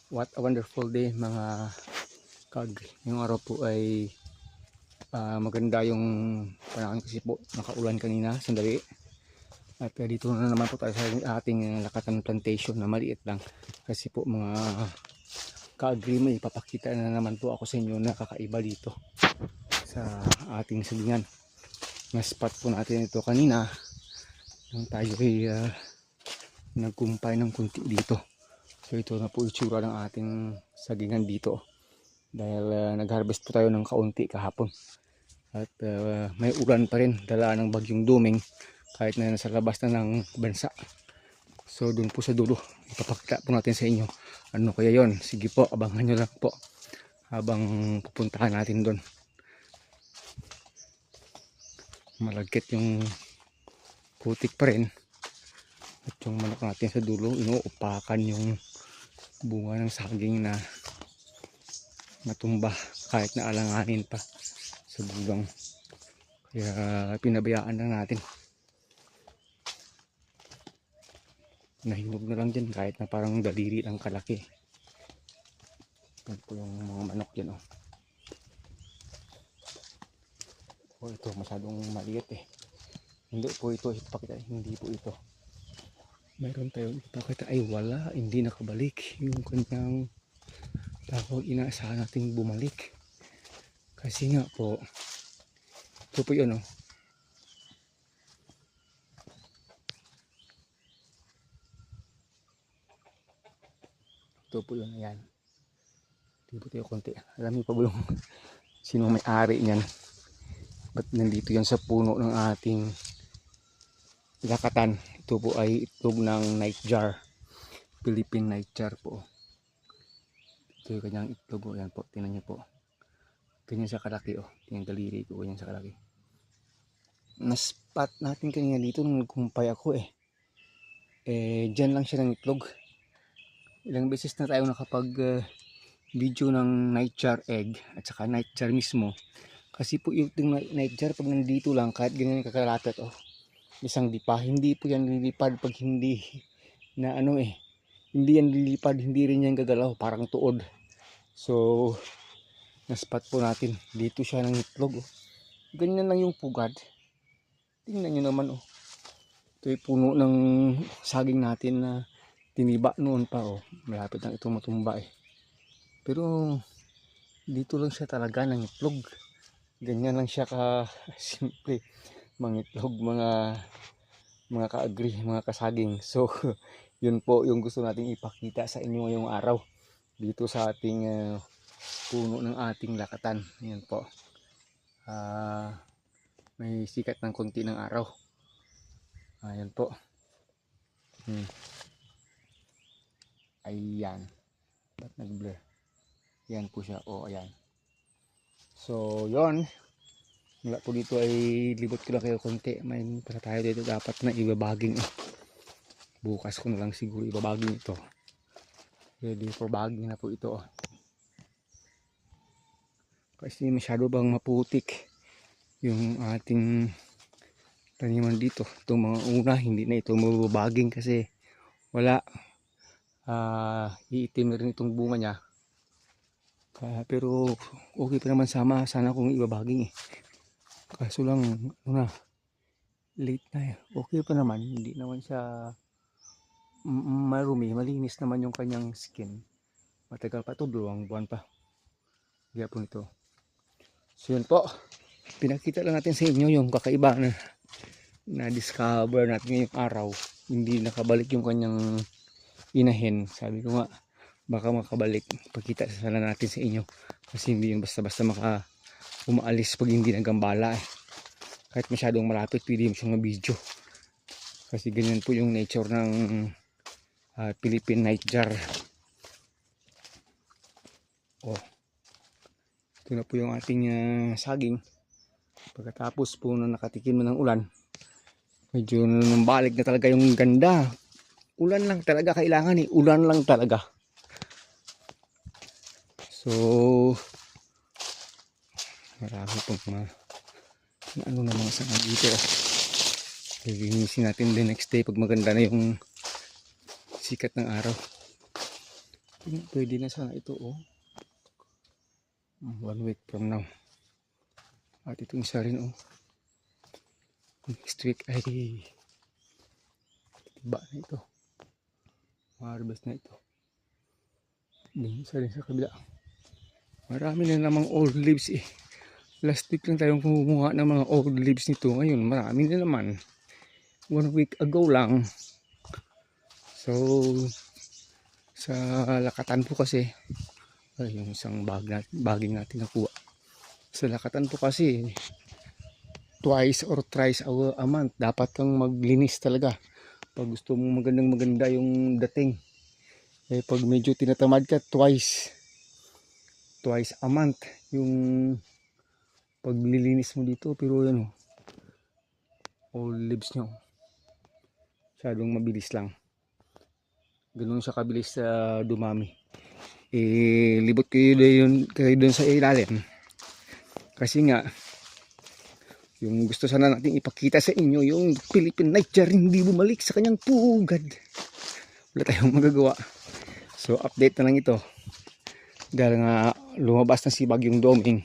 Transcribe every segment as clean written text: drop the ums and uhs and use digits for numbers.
What a wonderful day mga kag. Yung araw po ay maganda yung panahon kasi po nakaulan kanina sandali. At dito na naman po tayo sa ating Lakatan Plantation na maliit lang. Kasi po mga ka-agri may ipapakita na naman po ako sa inyo na kakaiba dito sa ating sagingan. Na-spot po natin ito kanina nang tayo ay nagkumpay ng kunti dito. So ito na po itsura ng ating sagingan dito. Dahil nag-harvest po tayo ng kaunti kahapon. At may ulan pa rin, dala ng bagyong Duming kahit na nasa labas na ng bansa. So doon po sa dulo, ipapakita po natin sa inyo. Ano kaya yon? Sige po, abangan nyo lang po habang pupuntahan natin doon. Malagkit yung putik pa rin. At yung manok natin sa dulo, inuupakan yung bunga ng saging na natumba kahit na alanganin pa sa gulong. Kaya pinabayaan lang natin. Nahinog na lang dyan kahit na parang daliri lang kalaki. Yan po yung mga manok dyan oh. Oh, ito masyadong maliit eh. Hindi po ito ipakita, hindi po ito. Mayroon tayong ipakita ay wala, hindi nakabalik yung kanyang tawag. Inaasahan nating bumalik kasi nga po ito po yun oh. Ito po yun, ayan. Dito tayo konti. Alam niyo pa ba yung sino may-ari niyan? Ba't nandito yan sa puno ng ating lakatan? Ito po ay itlog ng nightjar. Philippine nightjar po. Ito yung kanyang itlog po. Ayan po, tingnan niyo po. Ganyan sa kalaki oh. Tingnan daliri ko, ganyan sa kalaki. Na-spot natin kanina dito nung nagkumpay ako eh. Dyan lang siya ng itlog. Ilang beses na tayo nakapag video ng nightjar egg at saka nightjar mismo. Kasi po yung nightjar pag nandito lang kahit ganyan kakalatat oh. Isang dipa, hindi po yan lilipad pag hindi na ano eh. Hindi yan lilipad, hindi rin yan gagalaw, parang tuod. So na-spot po natin. Dito siya ng itlog oh. Ganyan lang yung pugad. Tingnan nyo naman oh. Ito yung puno ng saging natin na tiniba noon pa oh. Malapit lang itong matumba eh. Pero dito lang siya talaga ng itlog. Ganyan lang siya ka simple. Mga itlog, mga ka-agri, mga kasaging. So yun po yung gusto nating ipakita sa inyo ngayong araw. Dito sa ating puno ng ating lakatan. Yan po. May sikat ng konti ng araw. Ayan po. Ayan. Ba't nag-blur? Yan po siya. O, ayan. So, yon. Mula po dito ay libot ko lang kayo konti. May para tayo dito dapat na ibabaging. Bukas ko na lang siguro ibabaging ito. Ready for bagging na po ito. Kasi masyado bang maputik yung ating taniman dito. Itong mga una, hindi na ito mababaging kasi wala. Iitim na rin itong bunga niya. Pero okay pa naman sana kung ibabaging eh. Kaso lang ano na, late na eh. Okay pa naman, hindi naman siya marumi, malinis naman yung kanyang skin. Matagal pa ito, 2 buwan pa. Kaya po nito. So yun po, pinakita lang natin sa inyo yung kakaiba na discover natin ngayong araw. Hindi nakabalik yung kanyang inahin. Sabi ko nga baka makabalik, pagkita sana natin sa inyo kasi hindi yun basta-basta umaalis pag hindi nagambala eh. Kahit masyadong malapit pwede mo siyang mabidyo kasi ganyan po yung nature ng Philippine nightjar. Oh, ito na po yung ating saging. Pagkatapos po na nakatikim na ng ulan, medyo nambalik na talaga yung ganda. Ulan lang talaga kailangan eh. Ulan lang talaga. So, marami pong ano na mga sanga dito. Lilinisin natin the next day pag maganda na yung sikat ng araw. Pwede na sana ito, oh. 1 week from now. At itong isa rin, oh. Next week ay tiba na ito. Harvest na ito. Yung isa rin sa kabila. Marami na namang old leaves eh. Last week lang tayong kumuha ng mga old leaves nito. Ngayon marami na naman. 1 week ago lang. So sa lakatan po kasi ay yung isang baging natin nakuha. Sa lakatan po kasi twice or thrice a month dapat kang maglinis talaga pag gusto mong maganda yung dating. Eh pag medyo tinatamad ka, twice a month yung paglilinis mo dito. Pero yan, all leaves nyo masyadong mabilis lang, ganun siya kabilis sa dumami. Eh libot kayo doon sa ilalim kasi nga yung gusto sana natin ipakita sa inyo, yung Philippine nightjar hindi bumalik sa kanyang pugad. Wala tayong magagawa. So update na lang ito. Dahil nga lumabas na si Bagyong Doming.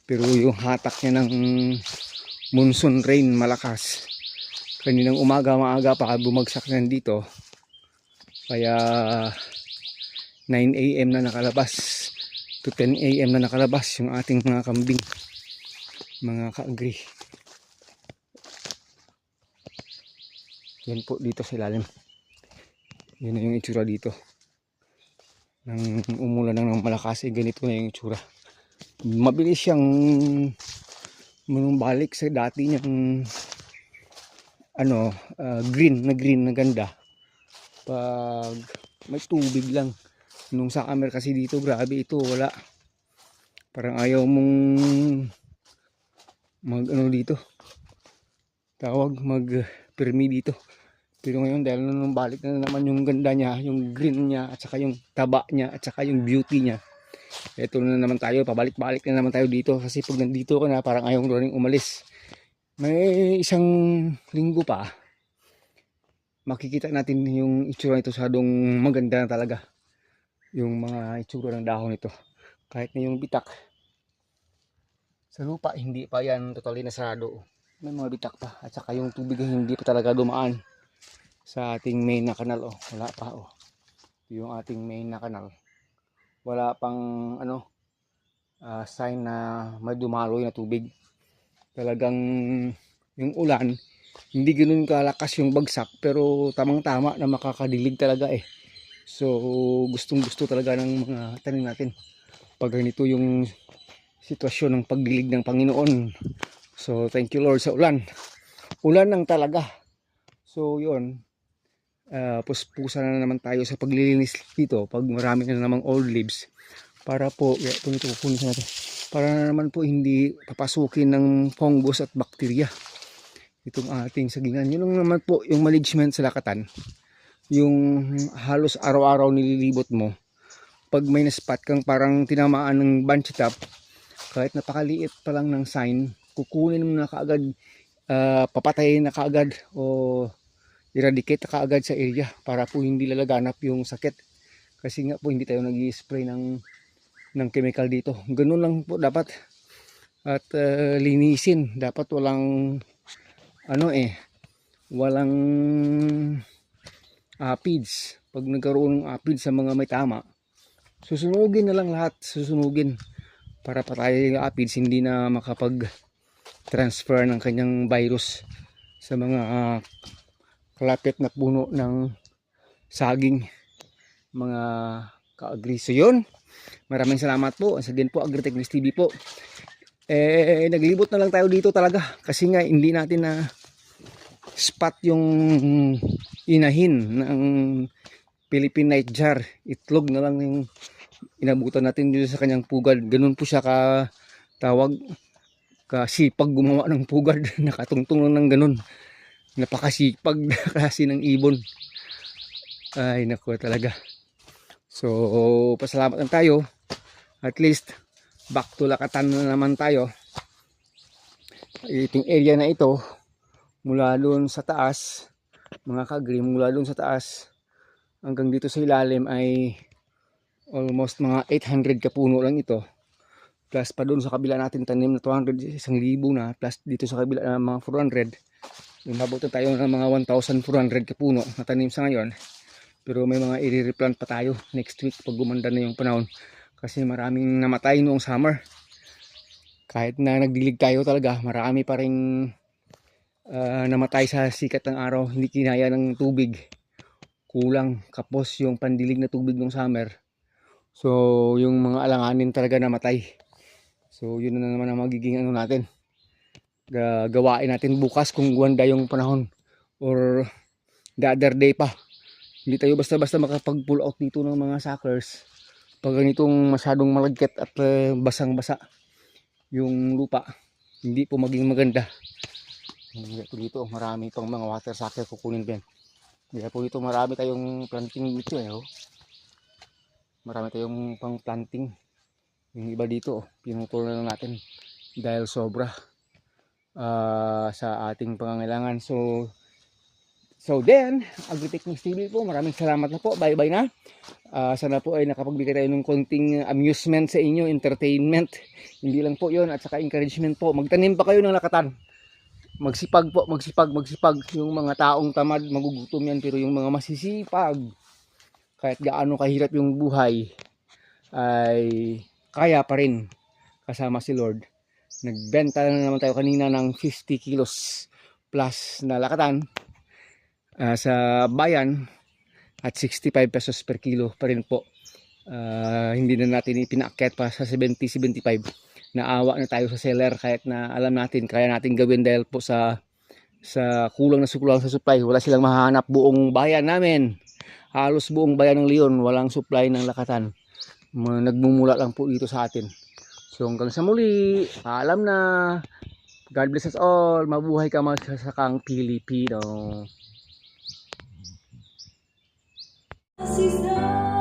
Pero yung hatak niya ng monsoon rain malakas. Kaninang maaga pa bumagsak na dito. Kaya 9 AM na nakalabas. To 10 AM na nakalabas yung ating mga kambing. Mga ka-agri. Yan po dito sa ilalim. Yan na yung itsura dito. Nang umulan ng malakas, ganito na yung itsura. Mabilis siyang manumbalik sa dati niyang green na ganda. Pag may tubig lang. Nung summer kasi dito, grabe ito, wala. Parang ayaw mong dito. Mag-permi dito. Pero ngayon dahil nung balik na naman yung ganda niya, yung green niya, at saka yung taba niya, at saka yung beauty niya. Ito na naman tayo, pabalik-balik na naman tayo dito. Kasi pag nandito ka na, parang ayaw rin umalis. May isang linggo pa, makikita natin yung itsura nito, sadong maganda na talaga. Yung mga itsura ng dahon nito. Kahit na yung bitak sa lupa, hindi pa yan totally nasarado. May mga bitak pa. At saka yung tubig hindi pa talaga dumaan sa ating main na kanal. Wala pa. Yung ating main na kanal. Wala pang sign na may dumaloy na tubig. Talagang yung ulan, hindi ganoon kalakas yung bagsak, pero tamang-tama na makakadilig talaga eh. So gustong-gusto talaga ng mga tanim natin pag ganito yung sitwasyon ng pagdilig ng Panginoon. So thank you Lord sa ulan. Ulan lang talaga. So yun, puspusan na naman tayo sa paglilinis dito pag marami na namang old leaves, para po ito kukunin natin, para na naman po hindi papasukin ng fungus at bakterya itong ating sagingan. Yun naman po yung management sa lakatan, yung halos araw-araw nililibot mo. Pag may na-spot kang parang tinamaan ng bunch top, kahit napakaliit pa lang ng sign, kukunin mo na kaagad, papatayin na kaagad o eradicate na kaagad sa area para po hindi lalaganap yung sakit. Kasi nga po hindi tayo nag-i-spray ng chemical dito. Ganun lang po dapat. At linisin. Dapat walang walang aphids. Pag nagkaroon ng aphids sa mga may tama, susunugin na lang lahat. Susunugin para patayin yung aphids, hindi na makapag-transfer ng kanyang virus sa mga kalapit na puno ng saging, mga ka-agri. So yun, maraming salamat po. Once again po, Agritechnics TV po. Naglibot na lang tayo dito talaga kasi nga hindi natin na spot yung inahin ng Philippine nightjar. Itlog na lang yung inabutan natin dito sa kanyang pugad. Ganun po siya kasipag gumawa ng pugad. Nakatungtong lang ng ganun. Napakasipag na klase ng ibon. Ay naku talaga. So pasalamat lang tayo. At least back to lakatan na naman tayo. Itong area na ito, mula doon sa taas, mga ka-agri, mula doon sa taas hanggang dito sa ilalim ay Almost mga 800 kapuno lang ito. Plus pa doon sa kabila natin tanim na 200, 1,000 na. Plus dito sa kabila na mga 400. Umabot na tayo ng mga 1,400 kapuno na tanim sa ngayon. Pero may mga i-replant pa tayo next week pag gumanda na yung panahon. Kasi maraming namatay noong summer. Kahit na nagdilig tayo talaga, marami pa rin namatay sa sikat ng araw. Hindi kinaya ng tubig. Kulang kapos yung pandilig na tubig ng summer. So yung mga alanganin talaga namatay. So yun na naman ang magiging ano natin. Gawain natin bukas kung gumanda yung panahon. Or the other day pa. Hindi tayo basta-basta makapag-pull out dito ng mga suckers. Pag ganitong masyadong malagkit at basang-basa yung lupa, hindi po maging maganda. Dito marami pang mga water sucker kukunin din. Kaya po dito marami tayong planting dito eh. Oh. Marami tayong pang planting. Yung iba dito, pinutol na lang natin dahil sobra sa ating pangangailangan. So then, Agritechnics TV po, maraming salamat na po. Bye-bye na. Sana po ay nakapagbigay tayo ng konting amusement sa inyo, entertainment. Hindi lang po yon, at saka encouragement po. Magtanim pa kayo ng lakatan. Magsipag po, magsipag. Yung mga taong tamad, magugutom yan. Pero yung mga masisipag, kahit gaano kahirap yung buhay, ay kaya pa rin kasama si Lord. Nagbenta na naman tayo kanina ng 50 kilos plus na lakatan. Sa bayan at 65 pesos per kilo pa rin po. Hindi na natin ipinaakyat pa sa 70-75. Naawa na tayo sa seller kahit na alam natin kaya natin gawin dahil po sa kulang na sa supply. Wala silang mahanap buong bayan namin. Halos buong bayan ng Leon walang supply ng lakatan. Nagmumula lang po dito sa atin. So hanggang sa muli, paalam na. God bless us all. Mabuhay ka magsasakang Pilipino. Sister